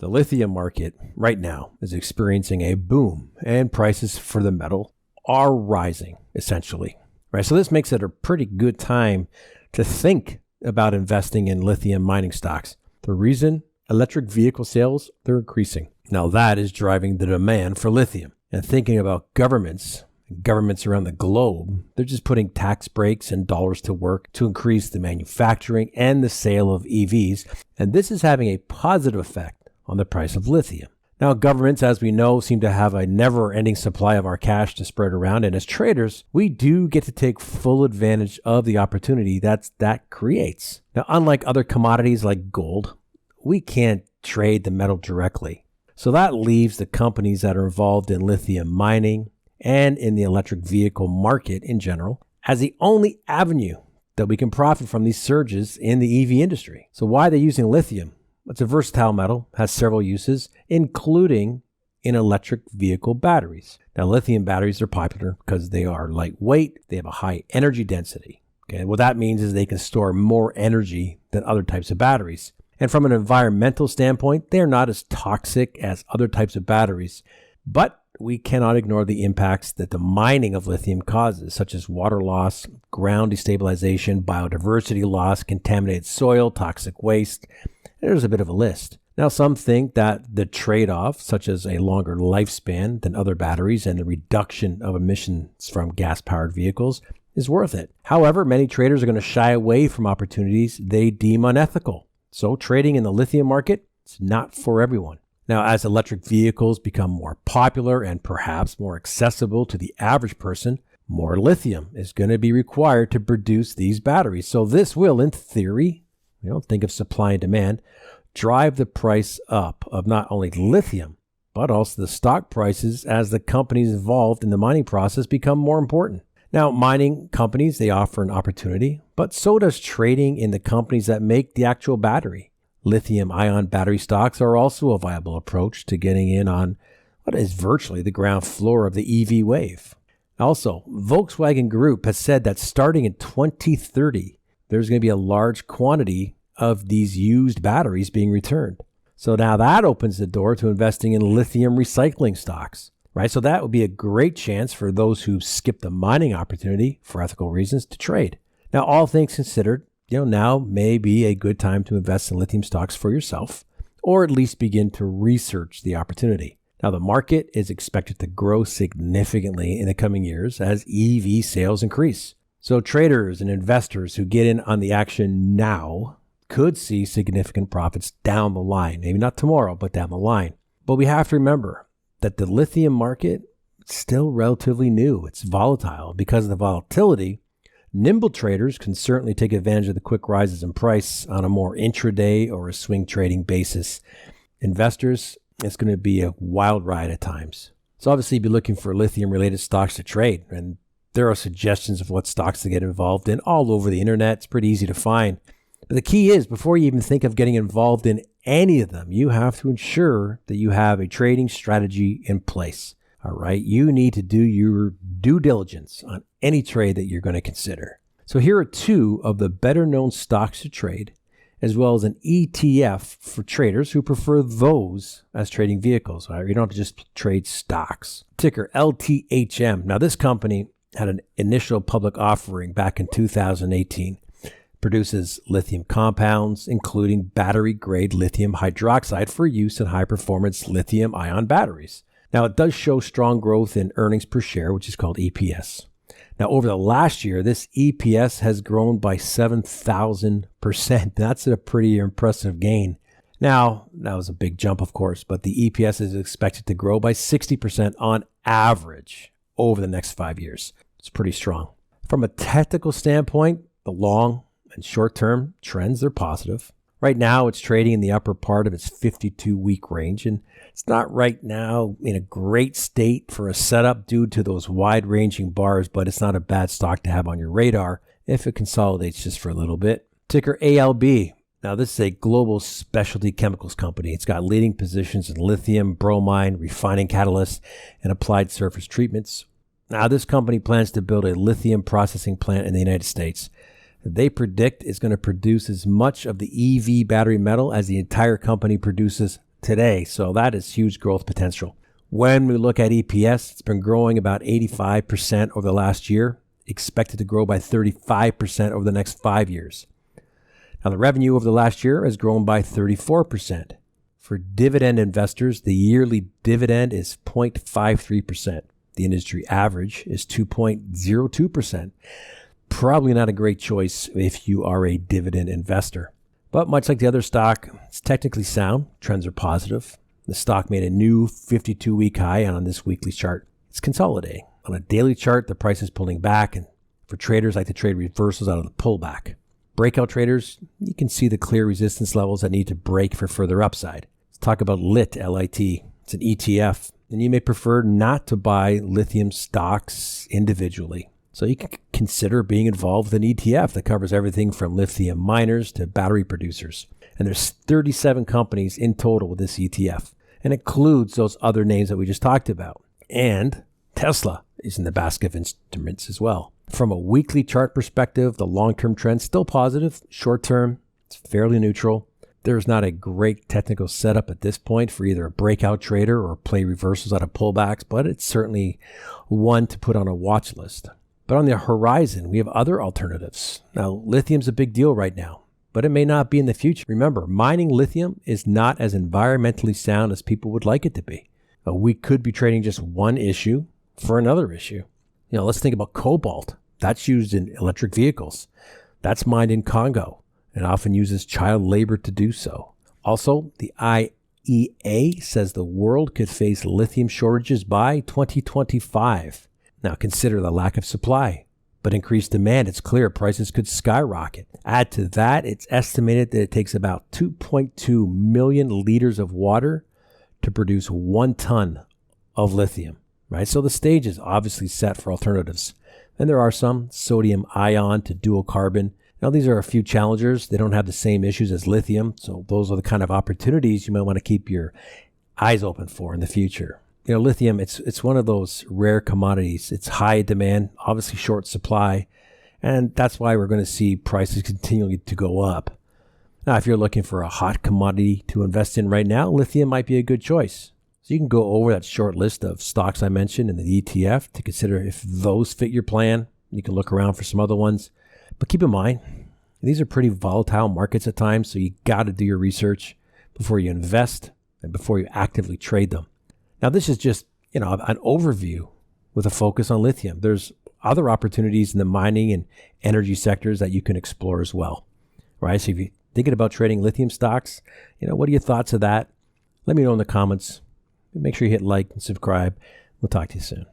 The lithium market right now is experiencing a boom, and prices for the metal are rising, essentially. Right? So this makes it a pretty good time to think about investing in lithium mining stocks. The reason? Electric vehicle sales, they're increasing. Now that is driving the demand for lithium. And thinking about governments around the globe, they're just putting tax breaks and dollars to work to increase the manufacturing and the sale of EVs. And this is having a positive effect on the price of lithium. Now, governments, as we know, seem to have a never-ending supply of our cash to spread around. And as traders, we do get to take full advantage of the opportunity that creates. Now, unlike other commodities like gold, we can't trade the metal directly. So that leaves the companies that are involved in lithium mining and in the electric vehicle market in general as the only avenue that we can profit from these surges in the EV industry. So why are they using lithium? It's a versatile metal, has several uses, including in electric vehicle batteries. Now, lithium batteries are popular because they are lightweight, they have a high energy density. Okay, what that means is they can store more energy than other types of batteries. And from an environmental standpoint, they're not as toxic as other types of batteries. But we cannot ignore the impacts that the mining of lithium causes, such as water loss, ground destabilization, biodiversity loss, contaminated soil, toxic waste. There's a bit of a list. Now, some think that the trade-off, such as a longer lifespan than other batteries and the reduction of emissions from gas-powered vehicles, is worth it. However, many traders are going to shy away from opportunities they deem unethical. So trading in the lithium market is not for everyone. Now, as electric vehicles become more popular and perhaps more accessible to the average person, more lithium is going to be required to produce these batteries. So this will, in theory, think of supply and demand, drive the price up of not only lithium, but also the stock prices as the companies involved in the mining process become more important. Now, mining companies, they offer an opportunity, but so does trading in the companies that make the actual battery. Lithium-ion battery stocks are also a viable approach to getting in on what is virtually the ground floor of the EV wave. Also, Volkswagen Group has said that starting in 2030, there's going to be a large quantity of these used batteries being returned. So now that opens the door to investing in lithium recycling stocks, right? So that would be a great chance for those who skip the mining opportunity for ethical reasons to trade. Now, all things considered, now may be a good time to invest in lithium stocks for yourself, or at least begin to research the opportunity. Now, the market is expected to grow significantly in the coming years as EV sales increase. So traders and investors who get in on the action now could see significant profits down the line. Maybe not tomorrow, but down the line. But we have to remember that the lithium market is still relatively new. It's volatile. Because of the volatility, nimble traders can certainly take advantage of the quick rises in price on a more intraday or a swing trading basis. Investors, it's going to be a wild ride at times. So obviously, be looking for lithium-related stocks to trade. And there are suggestions of what stocks to get involved in all over the internet. It's pretty easy to find. But the key is, before you even think of getting involved in any of them, you have to ensure that you have a trading strategy in place. All right. You need to do your due diligence on any trade that you're going to consider. So here are two of the better known stocks to trade, as well as an ETF for traders who prefer those as trading vehicles. All right? You don't have to just trade stocks. Ticker LTHM. Now, this company had an initial public offering back in 2018. Produces lithium compounds, including battery-grade lithium hydroxide for use in high-performance lithium-ion batteries. Now, it does show strong growth in earnings per share, which is called EPS. Now, over the last year, this EPS has grown by 7,000%. That's a pretty impressive gain. Now, that was a big jump, of course, but the EPS is expected to grow by 60% on average over the next 5 years. It's pretty strong. From a technical standpoint, the long and short-term trends are positive. Right now, it's trading in the upper part of its 52-week range, and it's not right now in a great state for a setup due to those wide-ranging bars, but it's not a bad stock to have on your radar if it consolidates just for a little bit. Ticker ALB. Now, this is a global specialty chemicals company. It's got leading positions in lithium, bromine, refining catalysts, and applied surface treatments. Now, this company plans to build a lithium processing plant in the United States. They predict it's going to produce as much of the EV battery metal as the entire company produces today. So that is huge growth potential. When we look at EPS, it's been growing about 85% over the last year, expected to grow by 35% over the next 5 years. Now, the revenue over the last year has grown by 34%. For dividend investors, the yearly dividend is 0.53%. The industry average is 2.02%. Probably not a great choice if you are a dividend investor. But much like the other stock, it's technically sound. Trends are positive. The stock made a new 52-week high on this weekly chart. It's consolidating. On a daily chart, the price is pulling back, and for traders like to trade reversals out of the pullback. Breakout traders, you can see the clear resistance levels that need to break for further upside. Let's talk about LIT, L-I-T. It's an ETF, and you may prefer not to buy lithium stocks individually. So you can consider being involved with an ETF that covers everything from lithium miners to battery producers. And there's 37 companies in total with this ETF, and includes those other names that we just talked about. And Tesla is in the basket of instruments as well. From a weekly chart perspective, the long-term trend's still positive. Short-term, it's fairly neutral. There's not a great technical setup at this point for either a breakout trader or play reversals out of pullbacks, but it's certainly one to put on a watch list. But on the horizon, we have other alternatives. Now, lithium's a big deal right now, but it may not be in the future. Remember, mining lithium is not as environmentally sound as people would like it to be. We could be trading just one issue for another issue. Let's think about cobalt. That's used in electric vehicles. That's mined in Congo and often uses child labor to do so. Also, the IEA says the world could face lithium shortages by 2025. Now, consider the lack of supply, but increased demand. It's clear prices could skyrocket. Add to that, it's estimated that it takes about 2.2 million liters of water to produce 1 ton of lithium, right? So the stage is obviously set for alternatives. And there are some, sodium ion to dual carbon. Now, these are a few challengers. They don't have the same issues as lithium. So those are the kind of opportunities you might want to keep your eyes open for in the future. Lithium, it's one of those rare commodities. It's high demand, obviously short supply. And that's why we're going to see prices continuing to go up. Now, if you're looking for a hot commodity to invest in right now, lithium might be a good choice. So you can go over that short list of stocks I mentioned in the ETF to consider if those fit your plan. You can look around for some other ones. But keep in mind, these are pretty volatile markets at times, so you got to do your research before you invest and before you actively trade them. Now, this is just, an overview with a focus on lithium. There's other opportunities in the mining and energy sectors that you can explore as well, right? So if you're thinking about trading lithium stocks, what are your thoughts of that? Let me know in the comments. Make sure you hit like and subscribe. We'll talk to you soon.